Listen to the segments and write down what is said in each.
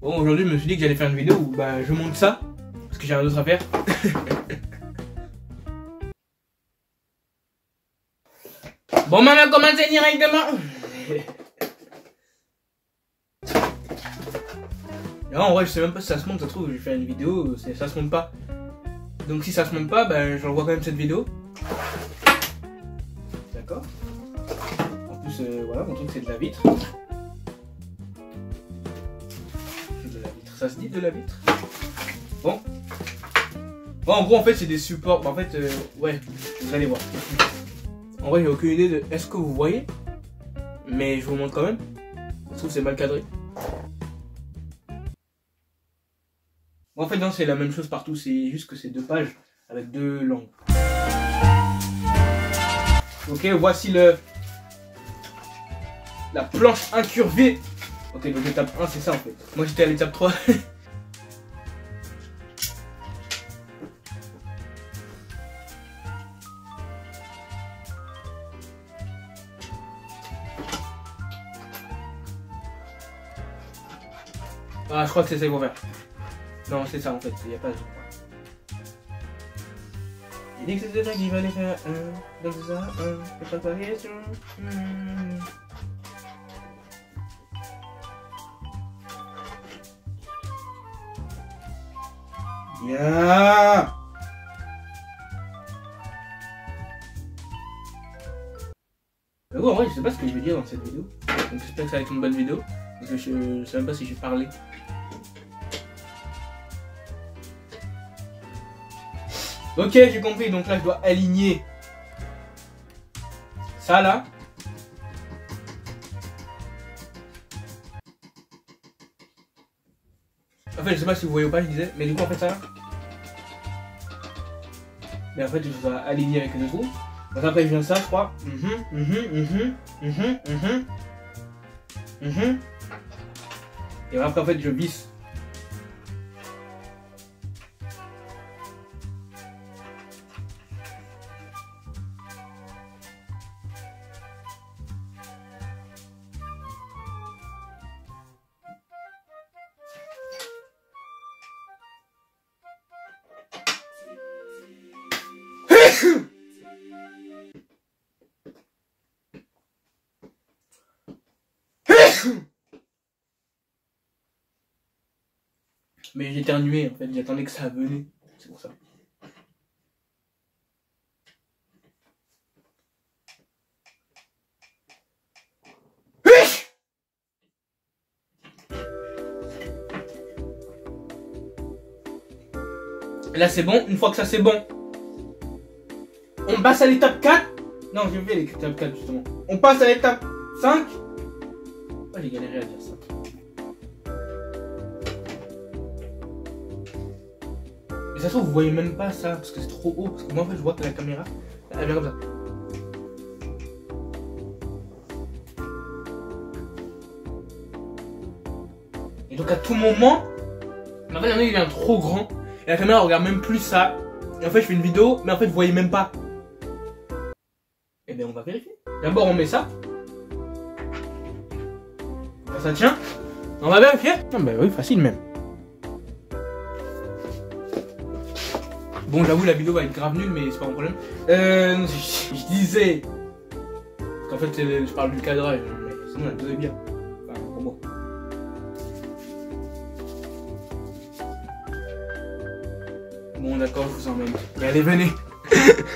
Bon, aujourd'hui, je me suis dit que j'allais faire une vidéo où bah, je monte ça, parce que j'ai rien d'autre à faire. Bon, maman, commencez directement. Non, en vrai, je sais même pas si ça se monte, ça se trouve, je vais faire une vidéo, ça se monte pas. Donc, si ça se monte pas, bah, j'envoie quand même cette vidéo. D'accord. En plus, voilà, mon truc, c'est de la vitre. Ça se dit de la vitre. Bon. Bon, en gros, en fait, c'est des supports. Bah, en fait, ouais, vous allez voir. En vrai, j'ai aucune idée de est-ce que vous voyez. Mais je vous montre quand même. Je trouve que c'est mal cadré. Bon, en fait, non, c'est la même chose partout. C'est juste que c'est 2 pages avec 2 langues. Ok, voici la planche incurvée. Ok, donc l'étape 1, c'est ça en fait. Moi, j'étais à l'étape 3. Ah, je crois que c'est ça qu'il faut faire. Non, c'est ça en fait, il n'y a pas de... Il dit que c'était ça qu'il fallait faire. Donc c'est ça, c'est pas de question. Yeah. En vrai, je sais pas ce que je vais dire dans cette vidéo. Donc j'espère que ça va être une bonne vidéo. Parce que je sais même pas si j'ai parlé. Ok, j'ai compris. Donc là, je dois aligner ça là. En fait, je sais pas si vous voyez ou pas, je disais. Mais du coup, en fait, ça là. Mais en fait, je dois aligner avec les 2 trous. Donc après, je viens ça, je crois. Et après, en fait, je visse. Mais j'ai éternué en fait, j'attendais que ça venait, c'est pour ça. Là c'est bon, une fois que ça c'est bon, on passe à l'étape 4. Non, j'ai fait l'étape 4 justement. On passe à l'étape 5. Oh, j'ai galéré à dire ça. Mais ça se trouve, vous voyez même pas ça parce que c'est trop haut. Parce que moi en fait, je vois que la caméra, elle vient comme ça. Et donc à tout moment, en fait, il y en a, il vient trop grand. Et la caméra regarde même plus ça. Et en fait, je fais une vidéo, mais en fait, vous voyez même pas. Et bien, on va vérifier. D'abord, on met ça. Là, ça tient. On va vérifier. Ah bah oui, facile même. Bon, j'avoue, la vidéo va être grave nulle, mais c'est pas mon problème. Je disais qu'en fait, je parle du cadrage, mais sinon, la vidéo est bien. Enfin, pour moi. Bon, d'accord, je vous emmène. Mais allez, venez.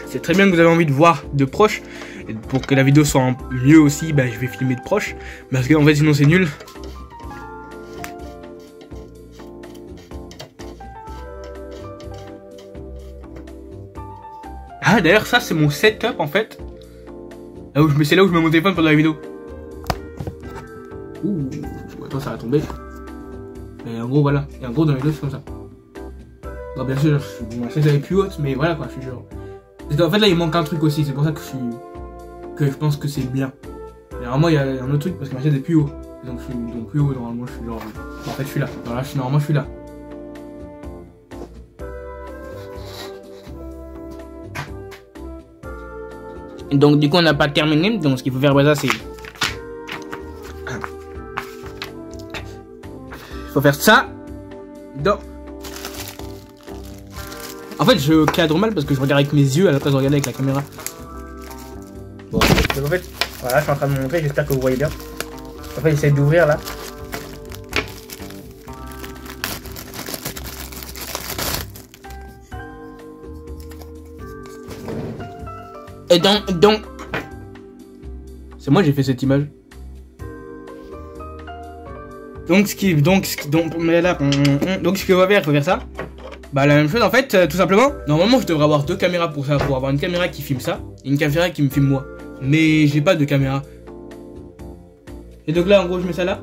C'est très bien que vous avez envie de voir de proche. Et pour que la vidéo soit mieux aussi, bah, je vais filmer de proche. Parce que en fait, sinon, c'est nul. Ah, d'ailleurs, ça, c'est mon setup en fait. C'est là où je mets mon téléphone pendant la vidéo. Ouh, attends, ça va tomber. Et en gros, voilà. Et en gros, dans les vidéos, c'est comme ça. Bon, bien sûr, ma chaise elle est plus haute, mais voilà quoi, je suis genre. En fait, là, il manque un truc aussi, c'est pour ça que je pense que c'est bien. Et normalement, il y a un autre truc parce que ma chaise est plus haut. Donc, je suis donc plus haut, normalement, je suis genre. En fait, je suis là. Voilà, normalement, je suis là. Donc, du coup, on n'a pas terminé. Donc, ce qu'il faut faire, bah, ça, c'est. faut faire ça. Donc. En fait, je cadre mal parce que je regarde avec mes yeux à la place de regarder avec la caméra. Bon, donc en fait, voilà, je suis en train de montrer, j'espère que vous voyez bien. En fait, j'essaie d'ouvrir là. Et donc... C'est moi j'ai fait cette image. Donc ce qu'on va faire, il faut faire ça. Bah la même chose en fait, tout simplement. Normalement je devrais avoir deux caméras pour ça, pour avoir une caméra qui filme ça et une caméra qui me filme moi. Mais j'ai pas de caméra. Et donc là en gros je mets ça là.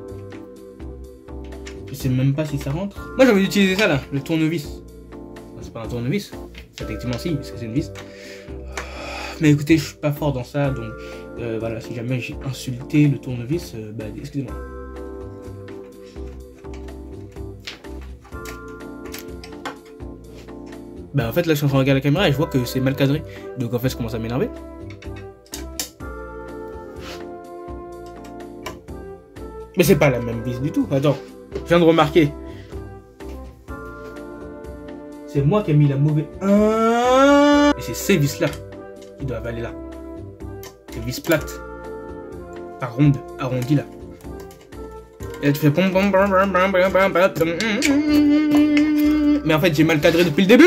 Je sais même pas si ça rentre. Moi j'ai envie d'utiliser ça là, le tournevis. C'est pas un tournevis. Effectivement si, parce que c'est une vis. Mais écoutez, je suis pas fort dans ça, donc voilà, si jamais j'ai insulté le tournevis, bah excusez-moi. Bah en fait là je suis en train de regarder la caméra et je vois que c'est mal cadré. Donc en fait je commence à m'énerver. Mais c'est pas la même vis du tout. Attends, je viens de remarquer. C'est moi qui ai mis la mauvaise... Et c'est ces vis là qui doivent aller là. Les vis plates. Pas ronde, arrondie là. Et là tu fais... Mais en fait j'ai mal cadré depuis le début.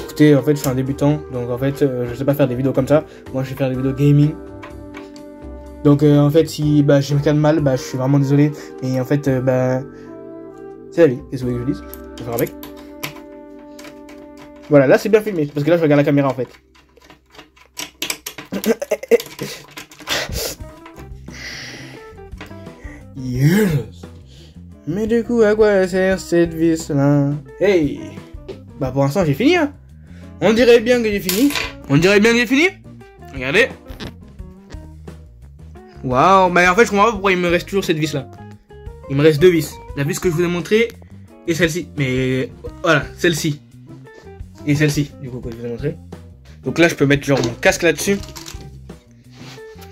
Écoutez, en fait je suis un débutant, donc en fait je sais pas faire des vidéos comme ça. Moi je vais faire des vidéos gaming. Donc en fait si bah, je me cadre mal, bah je suis vraiment désolé. Mais en fait bah c'est la vie, qu'est-ce que je dis. Je vais faire avec. Voilà, là c'est bien filmé, parce que là je regarde la caméra en fait. Yes. Mais du coup à quoi sert cette vis là? Hey. Bah pour l'instant j'ai fini hein. On dirait bien que j'ai fini. Regardez. Waouh, mais en fait je comprends pas pourquoi il me reste toujours cette vis là. Il me reste deux vis. La vis que je vous ai montrée et celle-ci. Mais voilà, celle-ci. Et celle-ci, du coup que je vous ai montré. Donc là je peux mettre genre mon casque là-dessus.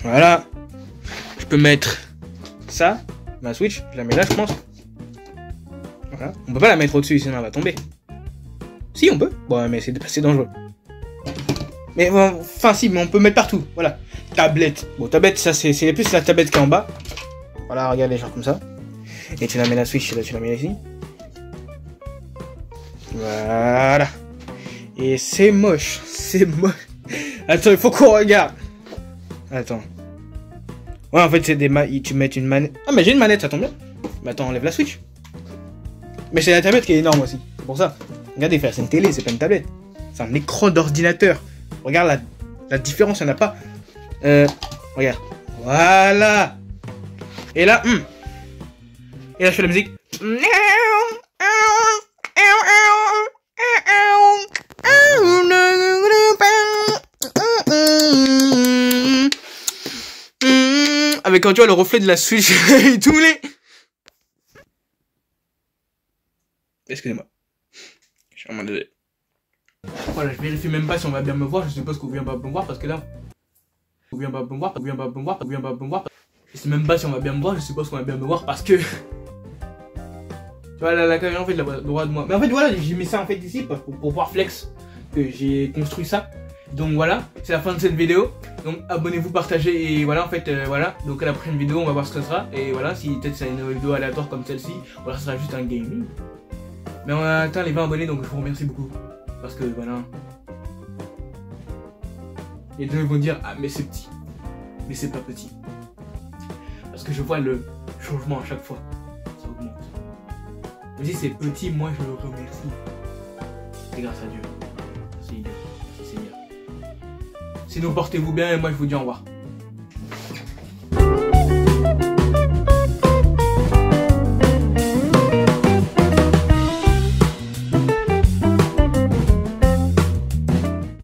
Voilà. Je peux mettre ça, ma Switch, je la mets là je pense. Voilà. On peut pas la mettre au-dessus sinon elle va tomber. Si on peut. Bon mais c'est dangereux. Mais bon, enfin si, mais on peut mettre partout. Voilà. Tablette. Bon tablette ça c'est plus la tablette qui est en bas. Voilà, regardez genre comme ça. Et tu la mets la Switch, là tu la mets ici. Voilà. Et c'est moche. Attends, il faut qu'on regarde. Attends. Ouais en fait c'est des tu mets une manette. Ah mais j'ai une manette, ça tombe bien. Mais attends, enlève la Switch. Mais c'est la tablette qui est énorme aussi. C'est pour ça. Regardez frère, c'est une télé, c'est pas une tablette. C'est un écran d'ordinateur. Regarde la différence, il n'y en a pas. Regarde. Voilà. Et là, et là je fais la musique. Avec quand tu vois le reflet de la Switch et tous les... Excusez-moi. Je suis vraiment désolé. Voilà, je vérifie même pas si on va bien me voir. Je suppose que vous ne pas me voir parce que là... Vous ne pas me voir. Je sais même pas si on va bien me voir. Je suppose qu'on va bien me voir parce que... Tu vois, la caméra en fait la droite de moi. Mais en fait voilà, j'ai mis ça en fait ici pour voir flex que j'ai construit ça. Donc voilà, c'est la fin de cette vidéo. Donc abonnez-vous, partagez et voilà en fait voilà. Donc à la prochaine vidéo on va voir ce que ça sera. Et voilà, si peut-être c'est une vidéo aléatoire comme celle-ci, voilà ça sera juste un gaming. Mais on a atteint les 20 abonnés donc je vous remercie beaucoup. Parce que voilà. Et deux vont dire ah mais c'est petit. Mais c'est pas petit. Parce que je vois le changement à chaque fois. Ça augmente. Mais si c'est petit, moi je le remercie. C'est grâce à Dieu. Merci Dieu. Merci Seigneur. Sinon portez-vous bien et moi je vous dis au revoir.